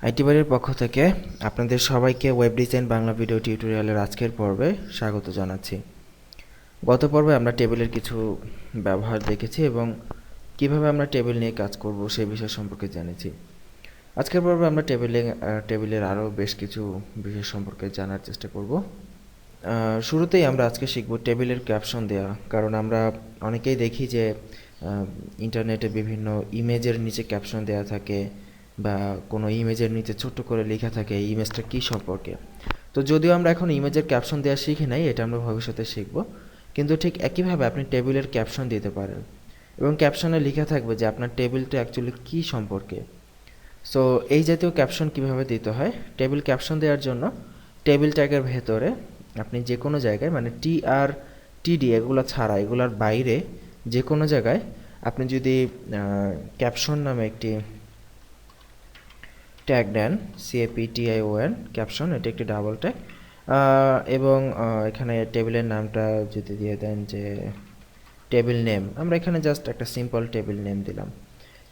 IT বাড়ির পক্ষ থেকে আপনাদের সবাইকে ওয়েব ডিজাইন বাংলা ভিডিও টিউটোরিয়ালের আজকের পর্বে স্বাগত জানাচ্ছি। গত পর্বে আমরা টেবিলের কিছু ব্যবহার দেখেছি এবং কিভাবে আমরা টেবিল নিয়ে কাজ করব সেই বিষয় সম্পর্কে জেনেছি। আজকের পর্বে আমরা টেবিলের আরও বেশ কিছু বিষয় সম্পর্কে জানার চেষ্টা করব। শুরুতেই আমরা আজকে শিখব টেবিলের ক্যাপশন দেওয়া, কারণ আমরা অনেকেই দেখি যে ইন্টারনেটে বিভিন্ন ইমেজের নিচে ক্যাপশন দেওয়া থাকে বা কোনো ইমেজের নিচে ছোট্ট করে লেখা থাকে এই ইমেজটা কী সম্পর্কে। তো যদিও আমরা এখন ইমেজের ক্যাপশন দেওয়া শিখি নাই, এটা আমরা ভবিষ্যতে শিখব, কিন্তু ঠিক একইভাবে আপনি টেবিলের ক্যাপশন দিতে পারেন এবং ক্যাপশনে লেখা থাকবে যে আপনার টেবিলটা অ্যাকচুয়ালি কী সম্পর্কে। সো এই জাতীয় ক্যাপশন কিভাবে দিতে হয়, টেবিল ক্যাপশন দেওয়ার জন্য টেবিল ট্যাগের ভেতরে আপনি যে কোনো জায়গায়, মানে TR TD এগুলো ছাড়া, এগুলোর বাইরে যে কোনো জায়গায় আপনি যদি ক্যাপশন নামে একটি ট্যাগ দেন, CAPTION ক্যাপশন, এটা একটি ডাবল ট্যাগ, এবং এখানে টেবিলের নামটা যদি দিয়ে দেন যে টেবিল নেম, আমরা এখানে জাস্ট একটা সিম্পল টেবিল নেম দিলাম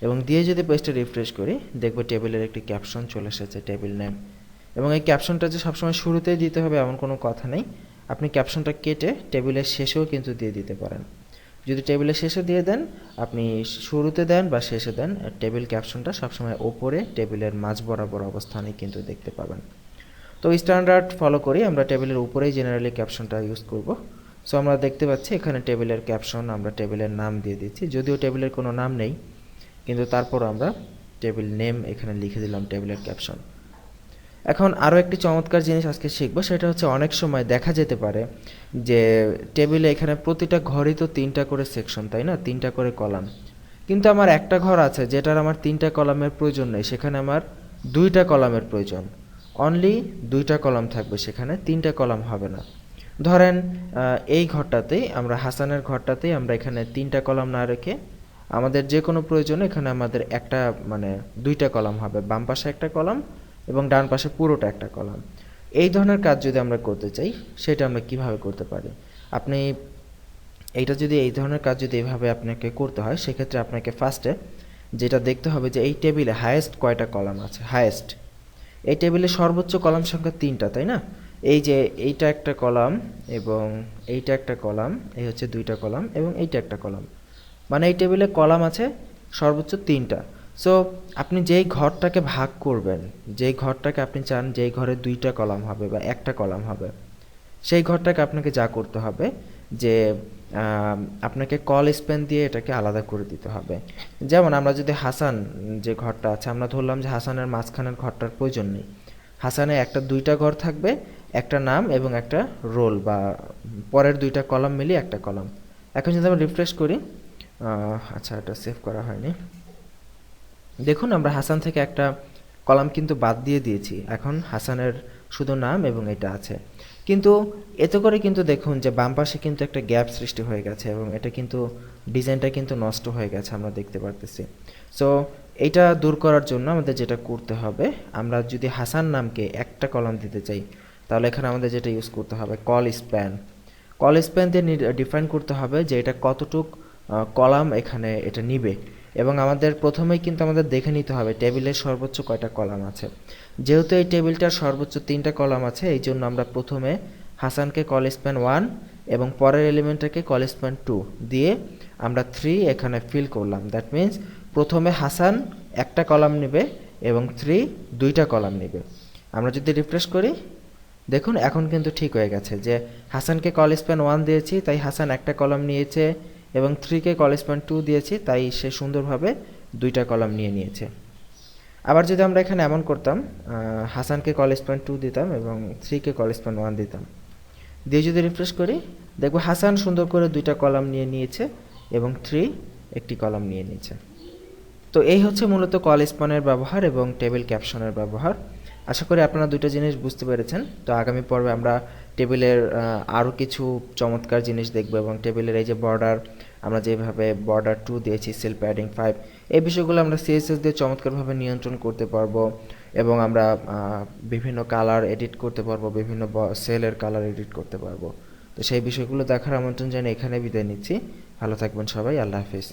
এবং দিয়ে যদি পেজটা রিফ্রেশ করি দেখব টেবিলের একটি ক্যাপশন চলে এসেছে, টেবিল নেম। এবং এই ক্যাপশনটা যে সবসময় শুরুতেই দিতে হবে এমন কোনো কথা নেই, আপনি ক্যাপশনটা কেটে টেবিলের শেষেও কিন্তু দিয়ে দিতে পারেন। যদি টেবিলের শেষে দিয়ে দেন, আপনি শুরুতে দেন বা শেষে দেন, টেবিল ক্যাপশনটা সবসময় ওপরে টেবিলের মাঝ বরাবর অবস্থানে কিন্তু দেখতে পাবেন। তো স্ট্যান্ডার্ড ফলো করি আমরা টেবিলের উপরেই জেনারেলি ক্যাপশনটা ইউজ করব। সো আমরা দেখতে পাচ্ছি এখানে টেবিলের ক্যাপশন, আমরা টেবিলের নাম দিয়ে দিচ্ছি, যদিও টেবিলের কোনো নাম নেই, কিন্তু তারপর আমরা টেবিল নেম এখানে লিখে দিলাম টেবিলের ক্যাপশন। এখন আরও একটি চমৎকার জিনিস আজকে শিখব, সেটা হচ্ছে অনেক সময় দেখা যেতে পারে যে টেবিলে এখানে প্রতিটা ঘরই তো 3টা করে সেকশন, তাই না, 3টা করে কলাম, কিন্তু আমার একটা ঘর আছে যেটার আমার 3টা কলামের প্রয়োজন নেই, সেখানে আমার 2টা কলামের প্রয়োজন, অনলি 2টা কলাম থাকবে, সেখানে 3টা কলাম হবে না। ধরেন এই ঘরটাতেই, আমরা হাসানের ঘরটাতেই আমরা এখানে 3টা কলাম না রেখে আমাদের যে কোনো প্রয়োজনে এখানে আমাদের একটা, মানে 2টা কলাম হবে, বাম পাশে একটা কলাম এবং ডান পাশে পুরোটা একটা কলাম। এই ধরনের কাজ যদি আমরা করতে চাই সেটা আমরা কিভাবে করতে পারি, আপনি এইটা যদি, এই ধরনের কাজ যদি এইভাবে আপনাকে করতে হয়, সেক্ষেত্রে আপনাকে ফার্স্টে যেটা দেখতে হবে যে এই টেবিলে হায়েস্ট কয়টা কলাম আছে। হায়েস্ট, এই টেবিলে সর্বোচ্চ কলাম সংখ্যা 3টা, তাই না, এই যে এইটা একটা কলাম এবং এইটা একটা কলাম, এই হচ্ছে 2টা কলাম এবং এইটা একটা কলাম, মানে এই টেবিলে কলাম আছে সর্বোচ্চ 3টা। সো আপনি যেই ঘরটাকে ভাগ করবেন, যেই ঘরটাকে আপনি চান যেই ঘরে 2টা কলাম হবে বা একটা কলাম হবে, সেই ঘরটাকে আপনাকে যা করতে হবে যে আপনাকে কল স্প্যান দিয়ে এটাকে আলাদা করে দিতে হবে। যেমন আমরা যদি হাসান যে ঘরটা আছে, আমরা ধরলাম যে হাসানের মাঝখানের ঘরটার প্রয়োজন নেই, হাসানে 2টা ঘর থাকবে, একটা নাম এবং একটা রোল বা পরের 2টা কলাম মিলিয়ে একটা কলাম। এখন যদি আমরা রিফ্রেশ করি, আচ্ছা এটা সেভ করা হয়নি, দেখুন আমরা হাসান থেকে একটা কলাম কিন্তু বাদ দিয়ে দিয়েছি, এখন হাসানের শুধু নাম এবং এটা আছে। কিন্তু এতে করে কিন্তু দেখুন যে বাম পাশে কিন্তু একটা গ্যাপ সৃষ্টি হয়ে গেছে এবং এটা কিন্তু ডিজাইনটা কিন্তু নষ্ট হয়ে গেছে, আমরা দেখতে পারতেছি। সো এইটা দূর করার জন্য আমাদের যেটা করতে হবে, আমরা যদি হাসান নামকে একটা কলাম দিতে চাই তাহলে এখানে আমাদের যেটা ইউজ করতে হবে কল স্প্যান। কল স্প্যান দিয়ে ডিফাইন করতে হবে যে এটা কতটুক কলাম এখানে এটা নিবে, এবং আমাদের প্রথমেই কিন্তু আমাদের দেখে নিতে হবে টেবিলের সর্বোচ্চ কয়টা কলাম আছে। যেহেতু এই টেবিলটার সর্বোচ্চ 3টা কলাম আছে, এই জন্য আমরা প্রথমে হাসানকে কল স্প্যান 1 এবং পরের এলিমেন্টটাকে কল স্প্যান 2 দিয়ে আমরা 3 এখানে ফিল করলাম। দ্যাট মিন্স প্রথমে হাসান একটা কলাম নেবে এবং 3 2টা কলাম নেবে। আমরা যদি রিফ্রেশ করি দেখুন এখন কিন্তু ঠিক হয়ে গেছে যে হাসানকে কল স্প্যান 1 দিয়েছি তাই হাসান একটা কলাম নিয়েছে এবং 3কে কল স্প্যান 2 দিয়েছি তাই সে সুন্দরভাবে 2টা কলাম নিয়ে নিয়েছে। আবার যদি আমরা এখানে এমন করতাম, হাসানকে কল স্প্যান 2 দিতাম এবং 3কে কল স্প্যান 1 দিতাম, দিয়ে যদি রিফ্রেশ করি দেখব হাসান সুন্দর করে 2টা কলাম নিয়ে নিয়েছে এবং 3 একটি কলাম নিয়ে নিয়েছে। তো এই হচ্ছে মূলত কল স্প্যানের ব্যবহার এবং টেবিল ক্যাপশনের ব্যবহার। আশা করি আপনারা দুটো জিনিস বুঝতে পেরেছেন। তো আগামী পর্বে আমরা টেবিলের আরও কিছু চমৎকার জিনিস দেখব এবং টেবিলের এই যে বর্ডার, আমরা যেভাবে বর্ডার 2 দিয়েছি, সেল প্যাডিং 5, এই বিষয়গুলো আমরা CSS দিয়ে চমৎকারভাবে নিয়ন্ত্রণ করতে পারবো এবং আমরা বিভিন্ন কালার এডিট করতে পারবো, বিভিন্ন সেলের কালার এডিট করতে পারবো। তো সেই বিষয়গুলো দেখার আমন্ত্রণ জানিয়ে এখানে বিদায় নিচ্ছি। ভালো থাকবেন সবাই, আল্লাহ হাফিজ।